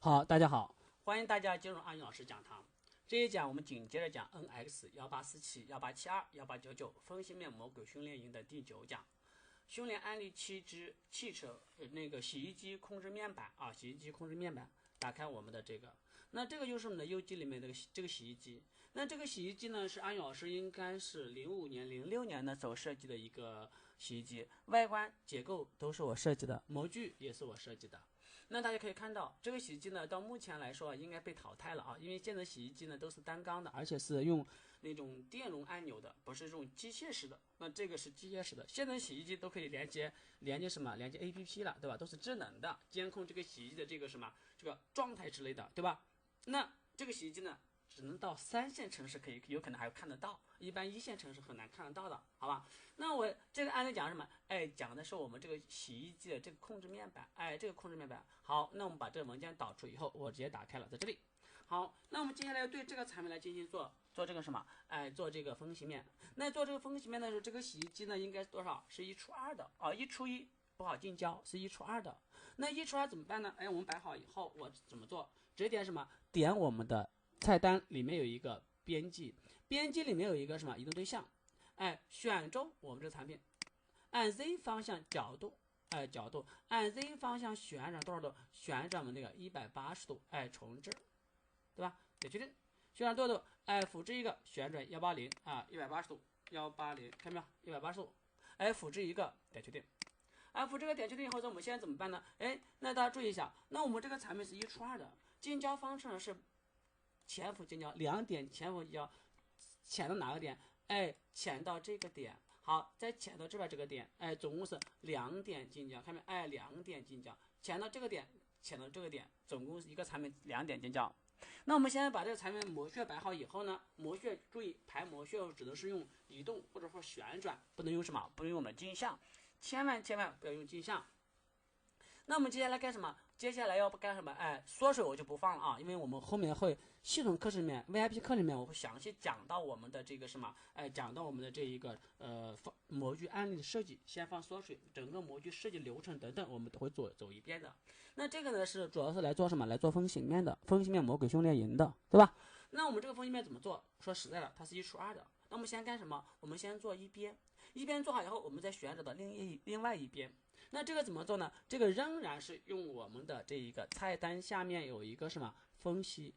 好，大家好，欢迎大家进入阿英老师讲堂。这一讲我们紧接着讲 NX1847、1872、1899分析面魔鬼训练营的第9讲，训练案例7之汽车洗衣机控制面板啊，洗衣机控制面板。打开我们的这个，那这个就是我们的 U 机里面的这个洗衣机。那这个洗衣机呢，是阿英老师应该是05年、06年的时候设计的一个洗衣机，外观结构都是我设计的，模具也是我设计的。那大家可以看到，这个洗衣机呢，到目前来说应该被淘汰了啊，因为现在洗衣机呢都是单缸的，而且是用那种电容按钮的，不是这种机械式的。那这个是机械式的，现在洗衣机都可以连接什么？连接 APP 了，对吧？都是智能的，监控这个洗衣机的这个什么这个状态之类的，对吧？那这个洗衣机呢，只能到3线城市有可能还看得到，一般1线城市很难看得到的，好吧？那我这个案例讲什么？讲的是我们这个洗衣机的这个控制面板，这个控制面板。好，那我们把这个文件导出以后，我直接打开了，在这里。好，那我们接下来对这个产品来进行做这个什么？做这个分析面。那做这个分析面的时候，这个洗衣机呢应该是多少？是1/2的啊，1/1不好进胶，是1/2的。那1/2怎么办呢？我们摆好以后，我怎么做？直接点什么？点我们的菜单里面有一个编辑，编辑里面有一个什么移动对象，选中我们这个产品，按 Z 方向角度，按 Z 方向旋转多少度？旋转我们那个180度，重置，对吧？点确定，旋转多少度？复制一个旋转180啊，180度，180，看到没有？180度，复制一个，点确定。复制个点确定以后，我们现在怎么办呢？那大家注意一下，那我们这个产品是1/2的，进胶方式呢是前幅进胶，2点前幅进胶，潜到哪个点？潜到这个点。好，再潜到这边这个点，总共是2点进胶，看没？2点进胶，潜到这个点，潜到这个点，总共是一个产品2点进胶。那我们现在把这个产品模穴摆好以后呢，模穴注意排模穴只能是用移动或者说旋转，不能用什么？不能用我们镜像，千万不要用镜像。那我们接下来干什么？接下来要干什么？缩水我就不放了啊，因为我们后面会系统课程里面 VIP 课里面我会详细讲到我们的这个什么，讲到我们的这一个模具案例的设计，先放缩水，整个模具设计流程等等，我们都会走一遍的。那这个呢是主要是来做什么？来做分析面的，分析面魔鬼训练营的，对吧？那我们这个分析面怎么做？说实在的，它是1/2的。那我们先干什么？我们先做一边做好以后，我们再旋转到另外一边。那这个怎么做呢？这个仍然是用我们的这一个菜单下面有一个什么分析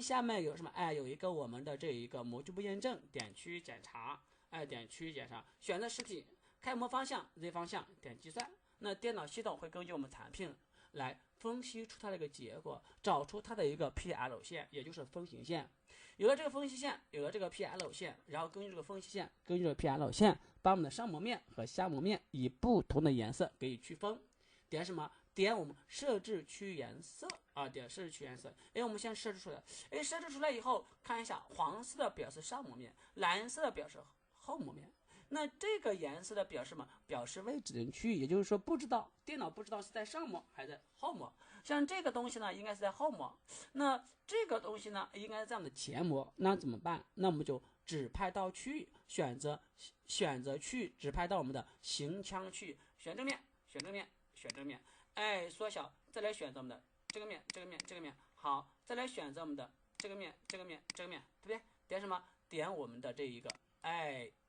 下面有什么？有一个我们的这一个模具不验证，点区域检查，点区域检查，选择实体，开模方向 Z 方向，点计算。那电脑系统会根据我们产品来分析出它的一个结果，找出它的一个 PL 线，也就是分型线。有了这个分析线，有了这个 PL 线，然后根据这个分析线，根据这个 PL 线，把我们的上膜面和下膜面以不同的颜色给予区分。点什么？点我们设置区域颜色啊，点设置区域颜色。我们先设置出来。设置出来以后，看一下黄色的表示上膜面，蓝色的表示后膜面。那这个颜色的表示什么？表示未指定区域，也就是说电脑不知道是在上膜还是在后膜。像这个东西呢，应该是在后膜。那这个东西呢，应该是在我们的前膜。那怎么办？那我们就指派到区域，选择区域，指派到我们的行腔区域，选正面，缩小，再来选择我们的这个面。好，再来选择我们的这个面，对不对？点什么？点我们的这一个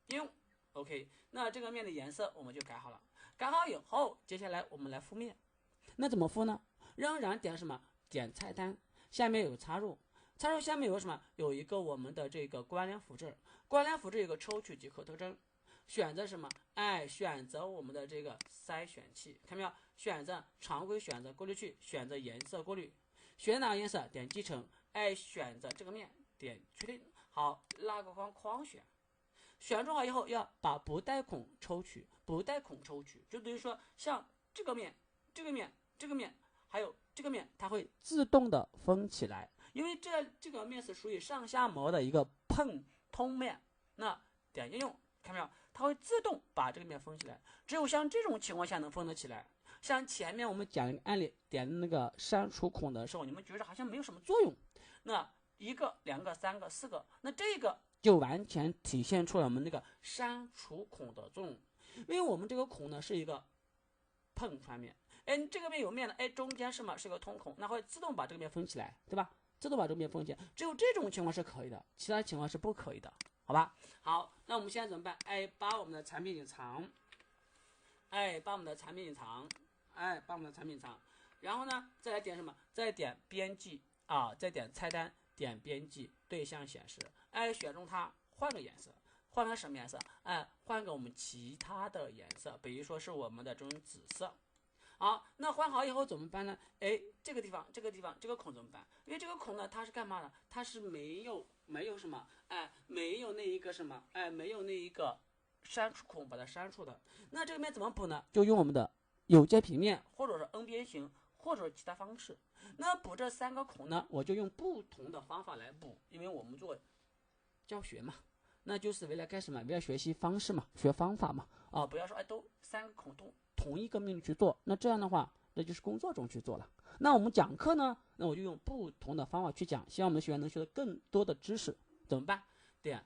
应用。OK， 那这个面的颜色我们就改好了。改好以后，接下来我们来复面。那怎么复呢？仍然点什么？点菜单，下面有个插入，下面有什么？有一个我们的这个关联复制，有个抽取即可特征。选择什么？选择我们的这个筛选器，看没有？选择常规，选择过滤器，选择颜色过滤，选哪个颜色？点继承，选择这个面，点确定。好，拉个框选。选中好以后，要把不带孔抽取，就等于说像这个面，还有这个面，它会自动的分起来，因为这个面是属于上下膜的一个通面。那点应用，看没有？它会自动把这个面分起来，只有像这种情况下能分得起来。像前面我们讲一个案例，点那个删除孔的时候，你们觉得好像没有什么作用。那1个、2个、3个、4个，那这个就完全体现出了我们那个删除孔的作用。因为我们这个孔呢是一个碰穿面，哎，这个面有面的，哎，中间是什么？是个通孔，那会自动把这个面封起来，对吧？自动把这个面封起来，只有这种情况是可以的，其他情况是不可以的，好吧？好，那我们现在怎么办？哎，把我们的产品隐藏，把我们的产品隐藏，然后呢，再来点什么？再点编辑啊，再点菜单，点编辑对象显示，选中它，换个颜色。换个什么颜色？换个我们其他的颜色，比如说是我们的这种紫色。好，那换好以后怎么办呢？这个地方，这个孔怎么办？因为这个孔呢，它是干嘛的？它是没有什么，没有那一个什么，没有那一个删除孔把它删除的。那这个面怎么补呢？就用我们的有界平面，或者是 N 边形，或者是其他方式。那补这3个孔呢，我就用不同的方法来补，因为我们做教学嘛。那就是为了干什么？为了学习方式嘛，学方法嘛。不要说都3个孔都同一个命令去做，那这样的话，那就是工作中去做了。那我们讲课呢，那我就用不同的方法去讲，希望我们的学员能学到更多的知识。怎么办？点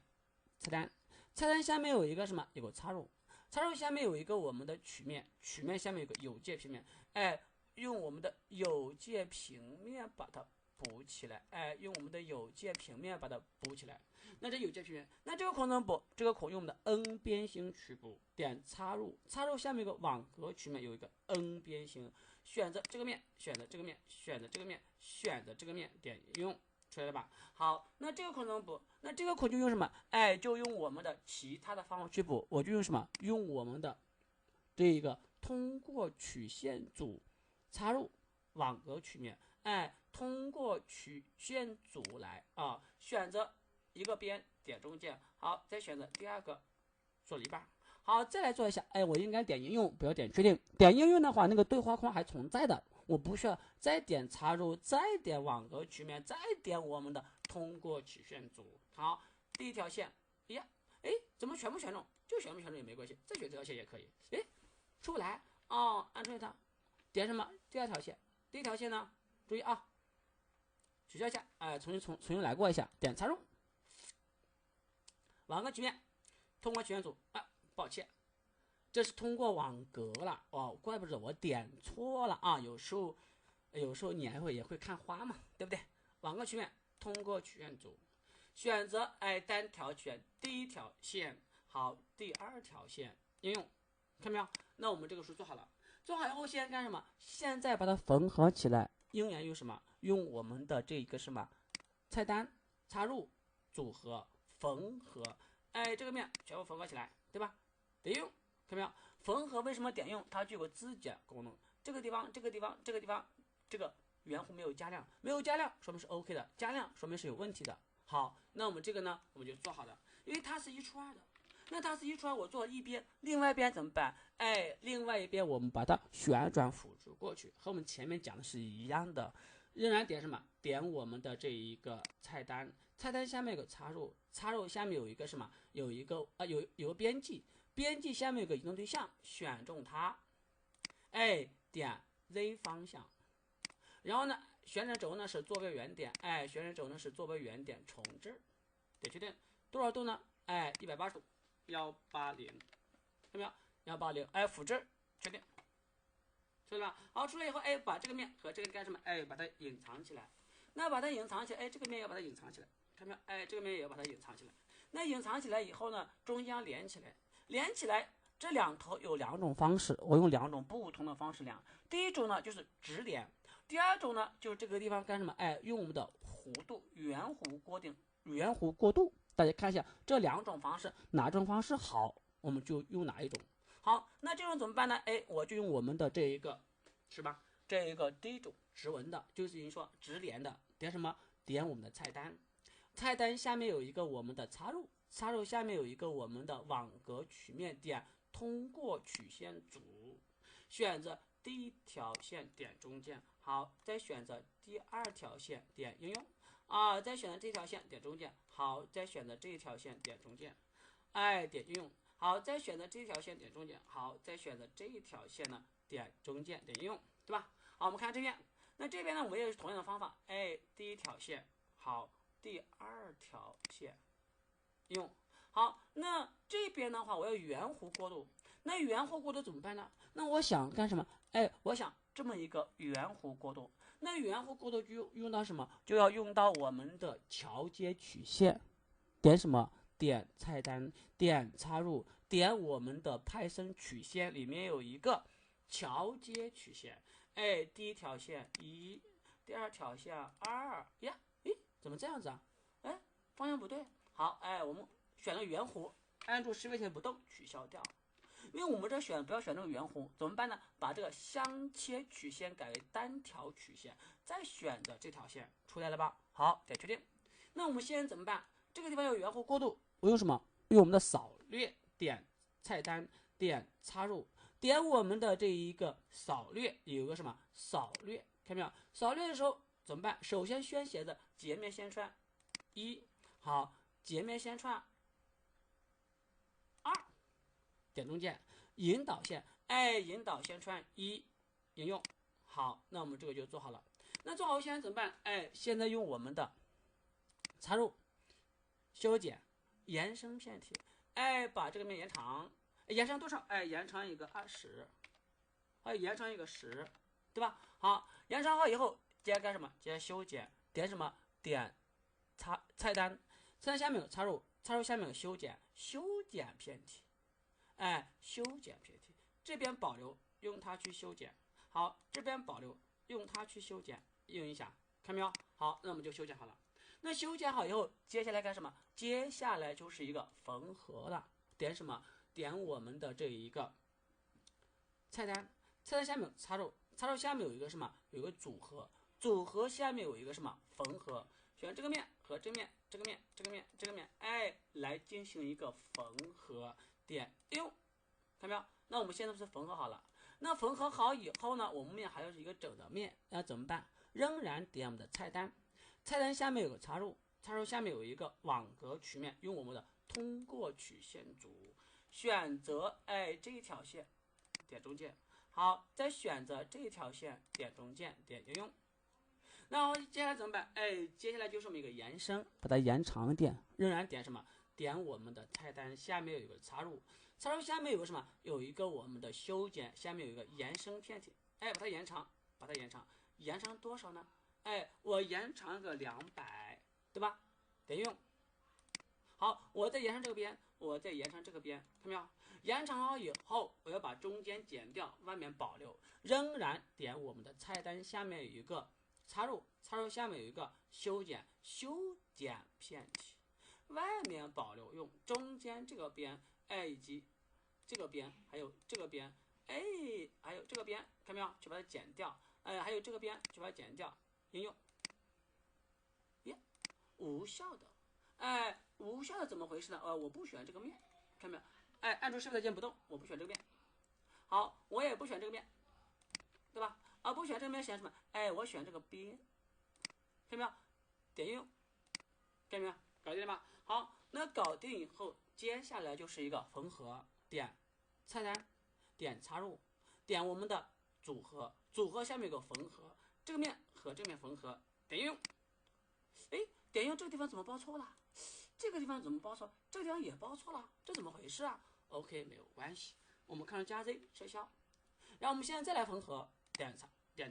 菜单，菜单下面有一个什么？有个插入，插入下面有一个我们的曲面，曲面下面有个有界平面，用我们的有界平面把它补起来，用我们的有界平面把它补起来。那这有界平面，那这个孔怎么补？这个孔用我们的 N 边形去补，点插入，插入下面有个网格曲面，有一个 N 边形，选择这个面，选择这个面，选择这个面，选择这个面，点应用，出来了吧？好，那这个孔怎么补？那这个孔就用什么？就用我们的其他的方法去补，我就用什么？用我们的这一个通过曲线组插入网格曲面，通过曲线组来选择一个边，点中间，好，再选择第二个，做了一半，好，再来做一下，我应该点应用，不要点确定。点应用的话，那个对话框还存在的，我不需要再点插入，再点网格曲面，再点我们的通过曲线组。好，第一条线，怎么全部选中？就全部选中也没关系，再选这条线也可以。出不来按住它，点什么？第二条线，第一条线呢？注意取消一下，重新来过一下，点插入，网格曲面，通过曲线组抱歉，这是通过网格了怪不得我点错了有时候你也会看花嘛，对不对？网格曲面，通过曲线组，选择单条曲线，第一条线，好，第二条线应用，看没有？那我们这个书做好了，做好以后现在干什么？现在把它缝合起来，应用什么？用我们的这个什么菜单插入组合缝合，这个面全部缝合起来，对吧？点用，看没有？缝合为什么点用？它具有自检功能。这个地方，这个圆弧没有加亮，没有加亮说明是 OK 的，加亮说明是有问题的。好，那我们这个呢，我们就做好的，因为它是1除2的。那它是1除2，我做一边，另外一边怎么办？另外一边我们把它旋转辅助过去，和我们前面讲的是一样的。仍然点什么？点我们的这一个菜单，菜单下面有个插入，插入下面有一个什么？有一个有个编辑，编辑下面有个移动对象，选中它，点 Z 方向，然后呢，旋转轴呢是坐标原点，旋转轴呢是坐标原点，重置，点确定，多少度呢？180度，180，看到没有？180，复制，确定。出来了，好，出来以后，把这个面和这个干什么？把它隐藏起来。那把它隐藏起来，这个面要把它隐藏起来，看到没有？这个面也要把它隐藏起来。那隐藏起来以后呢，中间连起来，连起来，这两头有2种方式，我用2种不同的方式量。第一种呢就是直连，第二种呢就是这个地方干什么？用我们的弧度，圆弧过渡。大家看一下这2种方式，哪种方式好，我们就用哪一种。好，那这种怎么办呢？我就用我们的这一个，是吧？这一个第一种直纹的，就是你说直连的，点什么？点我们的菜单，菜单下面有一个我们的插入，插入下面有一个我们的网格曲面，点通过曲线组，选择第一条线，点中间，好，再选择第二条线，点应用再选择这条线，点中间，好，再选择这一条线，点中间，点应用。好，再选择这条线，点中间，好，再选择这一条线呢，点中间，点应用，对吧？好，我们看这边，那这边呢，我们也是同样的方法，第一条线，好，第二条线，用，好，那这边的话，我要圆弧过渡，那圆弧过渡怎么办呢？那我想干什么？我想这么一个圆弧过渡。那圆弧过渡就用到什么？就要用到我们的桥接曲线。点什么？点菜单，点插入，点我们的派生曲线里面有一个桥接曲线。哎，第一条线1，第二条线2呀，诶，怎么这样子啊？哎，方向不对。好，哎，我们选了圆弧，按住10位线不动，取消掉。因为我们这不要选这个圆弧，怎么办呢？把这个相切曲线改为单条曲线，再选择这条线，出来了吧？好，点确定。那我们现在怎么办？这个地方有圆弧过渡，我用什么？用我们的扫略，点菜单，点插入，点我们的这一个扫略，有个什么扫略？看到没有？扫略的时候怎么办？首先先写的截面线串1，好，截面线串2，点中间，引导线，哎，引导线串1，应用。好，那我们这个就做好了。那做好现在怎么办？哎，现在用我们的插入。修剪，延伸片体，哎，把这个面延长，延长多少？哎，延长一个20，还有延长一个10，对吧？好，延长好以后，接着干什么？接着修剪，点什么？点菜单，菜单下面有插入，插入下面有修剪，修剪片体，哎，修剪片体，这边保留，用它去修剪。好，这边保留，用它去修剪，用一下，看没有？好，那我们就修剪好了。那修剪好以后，接下来干什么？接下来就是一个缝合了。点什么？点我们的这一个菜单，菜单下面有插入，插入下面有一个什么？有一个组合，组合下面有一个什么？缝合。选这个面和这个面，这个面，这个面，这个面，哎，来进行一个缝合。点用，看到没有？那我们现在不是缝合好了？那缝合好以后呢，我们面还要是一个整的面，那怎么办？仍然点我们的菜单。菜单下面有个插入，插入下面有一个网格曲面，用我们的通过曲线组选择，哎，这一条线，点中间。好，再选择这一条线，点中间，点应用。那接下来怎么办？哎，接下来就是我们一个延伸，把它延长一点，仍然点什么？点我们的菜单下面有一个插入，插入下面有个什么？有一个我们的修剪，下面有一个延伸片体，哎，把它延长，把它延长，延长多少呢？哎，我延长个200，对吧？点用。好，我再延长这个边，我再延长这个边，看到没有？延长好以后，我要把中间剪掉，外面保留，仍然点我们的菜单下面有一个插入，插入下面有一个修剪，修剪片体，外面保留，用中间这个边，哎，以及这个边，还有这个边，哎，还有这个边，看到没有？去把它剪掉，哎，还有这个边，去把它剪掉。应用，耶，无效的，哎，无效的怎么回事呢？我不选这个面，看到没有？哎，按住Shift键不动，我不选这个面。好，我也不选这个面，对吧？不选这个面选什么？哎，我选这个边，看到没有？点应用，看到没有？搞定了吗？好，那搞定以后，接下来就是一个缝合，点菜单，点插入，点我们的组合，组合下面有个缝合，这个面和这个面缝合，点应用。哎，点用这个地方怎么报错了？这个地方怎么报错？这个地方也报错了，这怎么回事啊 ？OK， 没有关系，我们看加 Z 撤销。然后我们现在再来缝合，点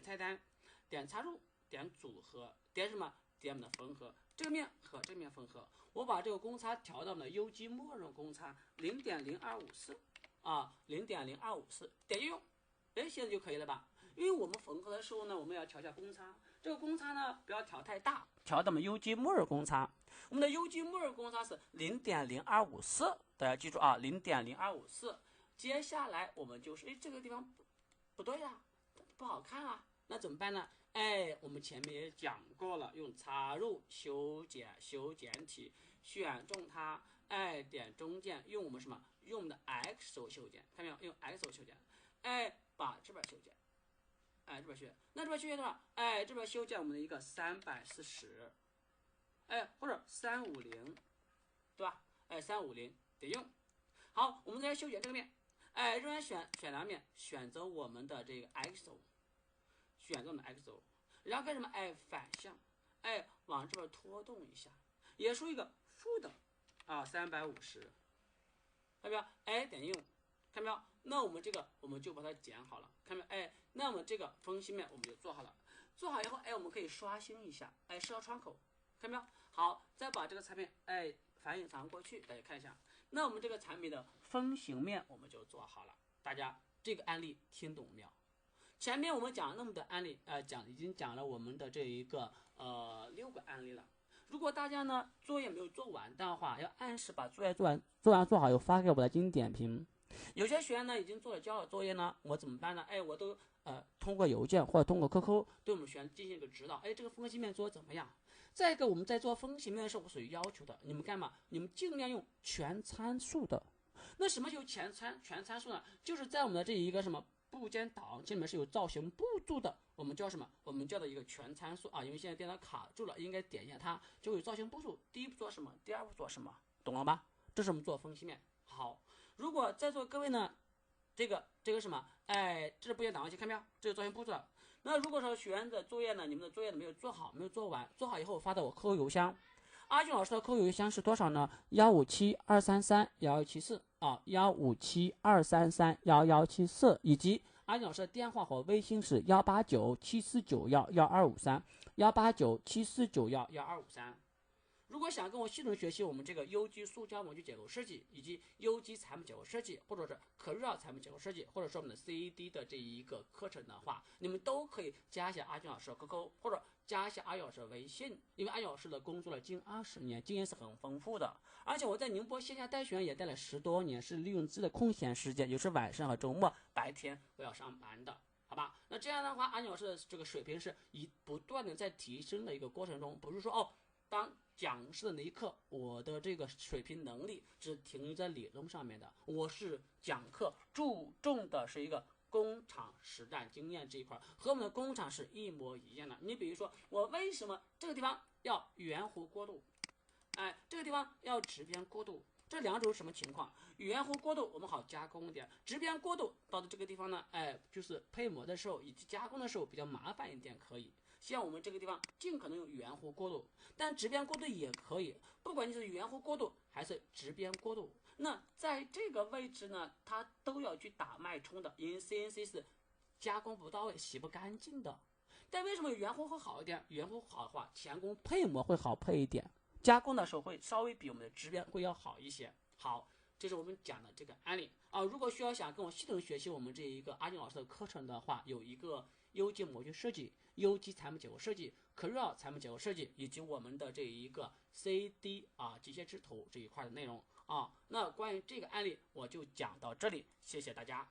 菜单，点插入，点组合，点什么？点我们的缝合，这个面和这个面缝合。我把这个公差调到我们的 UG 默认公差0.0254啊，0.0254，点应用。哎，现在就可以了吧？因为我们缝合的时候呢，我们要调一下公差，这个公差呢不要调太大，调到我们 UG 默认公差。我们的 UG 默认公差是0.0254，大家记住啊，0.0254。接下来我们就是，哎，这个地方不对呀，不好看啊，那怎么办呢？哎，我们前面也讲过了，用插入修剪体，选中它，哎，点中间，用我们什么？用我们的 X 轴修剪，看到没有？用 X 轴修剪，哎，把这边修剪。哎，这边修剪，那这边修剪多少？哎，这边修剪我们的一个340，哎，或者350，对吧？哎，350得用。好，我们再来修剪这个面，哎，仍然选两个面，选择我们的这个 X 轴，选择我们的 X 轴，然后干什么？哎，反向，哎，往这边拖动一下，也属于一个负的啊，350，看到没有？哎，点用，看到没有？那我们这个我们就把它剪好了，看没有？哎，那么这个分析面我们就做好了，做好以后，哎，我们可以刷新一下，哎，设窗口，看没有？好，再把这个产品哎反映传过去，大家看一下，那我们这个产品的分型面我们就做好了。大家这个案例听懂没有？前面我们讲了那么多案例，已经讲了我们的这一个6个案例了。如果大家呢作业没有做完的话，要按时把作业做好，又发给我来进行点评。有些学员呢已经交了作业呢，我怎么办呢？哎，我都通过邮件或者通过 QQ 对我们学员进行一个指导。哎，这个分析面做得怎么样？再一个，我们在做分析面的时候，我是有要求的，你们干嘛？你们尽量用全参数的。那什么有全参数呢？就是在我们的这一个什么部件档这里面是有造型步骤的，我们叫什么？我们叫的一个全参数啊。因为现在电脑卡住了，应该点一下它，就有造型步骤。第一步做什么？第二步做什么？懂了吧？这是我们做分析面。好，如果在座各位呢，这个什么？哎，这是部件档案，看没有？这是造型步骤了。那如果说学员的作业呢，你们的作业没有做好，没有做完，做好以后发到我客户邮箱。阿俊老师的客户邮箱是多少呢？157-233-1174啊，157-233-1174，以及阿俊老师的电话和微信是189-7491-1253，189-7491-1253。如果想跟我系统学习我们这个优机塑胶模具结构设计，以及优机产品结构设计，或者是可绕产品结构设计，或者说我们的 CAD 的这一个课程的话，你们都可以加一下阿俊老师的 QQ， 或者加一下阿俊老师的微信。因为阿俊老师的工作了近20年，经验是很丰富的，而且我在宁波线下带学员也带了10多年，是利用自己的空闲时间，有时晚上和周末，白天我要上班的。好吧，那这样的话，阿俊老师的这个水平是不断的在提升的一个过程中，不是说当讲师的那一刻，我的这个水平能力只停留在理论上面的，我是讲课注重的是一个工厂实战经验这一块，和我们的工厂是一模一样的。你比如说，我为什么这个地方要圆弧过渡，哎，这个地方要直边过渡，这两种是什么情况？圆弧过渡我们好加工一点，直边过渡到的这个地方呢，哎，就是配模的时候以及加工的时候比较麻烦一点，可以。像我们这个地方尽可能用圆弧过渡，但直边过渡也可以，不管你是圆弧过渡还是直边过渡，那在这个位置呢，它都要去打脉冲的，因为 CNC 是加工不到位、洗不干净的。但为什么圆弧会好一点？圆弧好的话，前工配模会好配一点，加工的时候会稍微比我们的直边会要好一些。好，这是我们讲的这个案例啊。如果需要想跟我系统学习我们这一个阿俊老师的课程的话，有一个优机模具设计、优机产品结构设计、可绕产品结构设计，以及我们的这一个 CAD 机械制图这一块的内容啊。那关于这个案例我就讲到这里，谢谢大家。